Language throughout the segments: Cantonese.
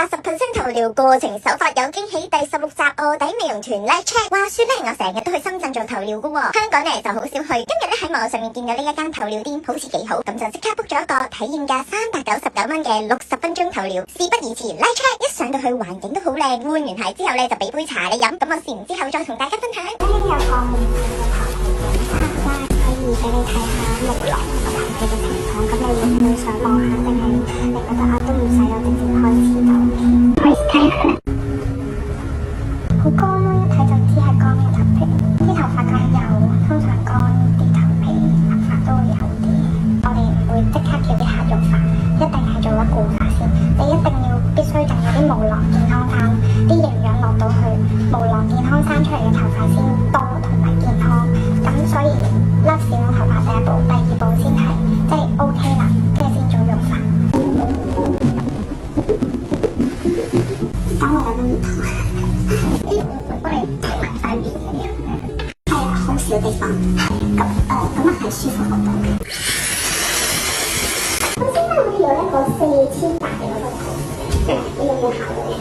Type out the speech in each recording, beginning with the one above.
80% 頭療過程手法有驚喜，第16集臥底美容團 Light Check。話說咧，我成日都去深圳做頭療噶喎，香港咧就好少去。今日咧喺網上面見到呢一間頭療店，好似幾好，咁就即刻 book 咗一個體驗價399蚊嘅60分鐘頭療。事不宜遲 ，Light Check 一上到去環境都好靚，換完鞋之後咧就俾杯茶你飲。咁我試完之後再同大家分享。呢有個免費嘅頭皮檢測啦，可以俾你睇下毛囊同頭皮嘅情況。咁你想望下定係你覺得都唔使有直接開始就 OK。開始睇下。好乾咯，一睇就知係乾嘅頭皮。啲頭髮咁幼，通常乾啲頭皮甩髮都會好啲。我哋唔會即刻叫啲客用髮，一定係做咗固髮先。你一定要必須等嗰啲毛囊健康翻，啲營養落到去，毛囊健康生出嚟嘅頭髮先多同埋健康。咁所以甩少咗頭髮第一步，第二步先係即係 OK 啦，跟住先做用髮。等我有啲唔同。我哋睇埋塊面咁樣，係啊，好少地方，咁啊係舒服好多嘅。咁先咧，我哋有一個4800嘅嗰個圖，你有冇考慮？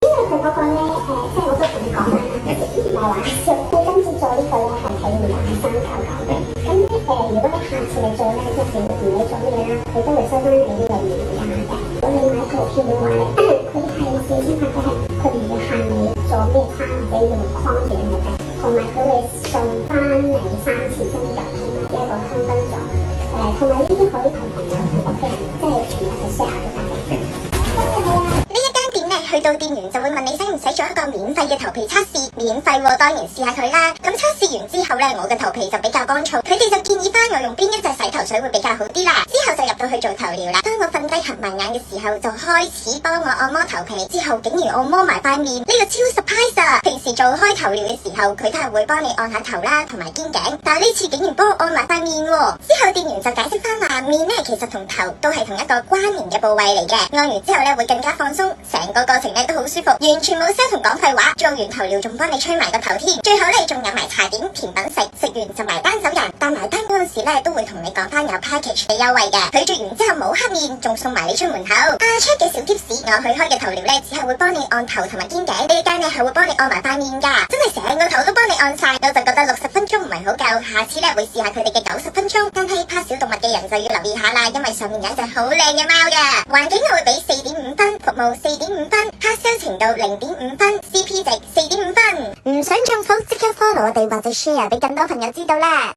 因為佢嗰個咧，即係我都同你講啦，唔係話少，佢今次做呢個咧係體驗價399嘅。咁如果你下次你做咧，即係唔理做咩啦，佢都會收翻你呢個原價嘅。我哋買圖片嘅話咧，佢係4800嘅，佢唔會限你做咩衫或者用框住你嘅，同埋佢會送翻你3次精油同埋一個香薰座，同埋呢啲可以同朋友同屋企人即係全日去 share 都得嘅。呢一間店咧，去到店員就會問你使唔使做一個免費嘅頭皮測試，免費喎，當然試下佢啦。咁測試完之後咧，我嘅頭皮就比較乾燥，佢哋就建議翻我用邊一隻洗頭水會比較好啲啦。之後就入到去做頭療啦。當我瞓低合埋眼嘅時候，就開始幫我按摩頭皮，之後竟然按摩埋塊面，呢個超 surprise 啊！平時做開頭療嘅時候，佢都係會幫你按下頭啦，同埋肩頸，但係呢次竟然幫我按埋塊面喎。之後店員就解釋翻話，面咧其實同頭都係同一個關聯嘅部位嚟嘅，按完之後咧會更加放鬆，成個過程咧都好舒服，完全冇 sell 同講廢話。做完頭療仲幫你吹埋個頭添，最後咧仲有埋茶點甜品食，食完就埋單走人。但埋單嗰陣時咧都會同你講翻有 package 嘅優惠嘅，佢做完之後冇黑面，仲送埋你出門口。check 嘅小 tips，我去開嘅頭療咧只係會幫你按頭同埋肩頸，呢間咧係會幫你按埋塊面噶，真係成個頭都幫你按晒，我就覺得60分鐘唔係好夠，下次咧會試下佢哋嘅90分鐘。但係怕小動物嘅人就要留意下啦，因為上面有一隻好靚嘅貓嘅。環境我會俾4.5分，服務4.5分，hard sell 程度0.5分，CP 值4.5分。唔想中伏，即刻 follow 我哋或者 share 俾更多朋友知道啦。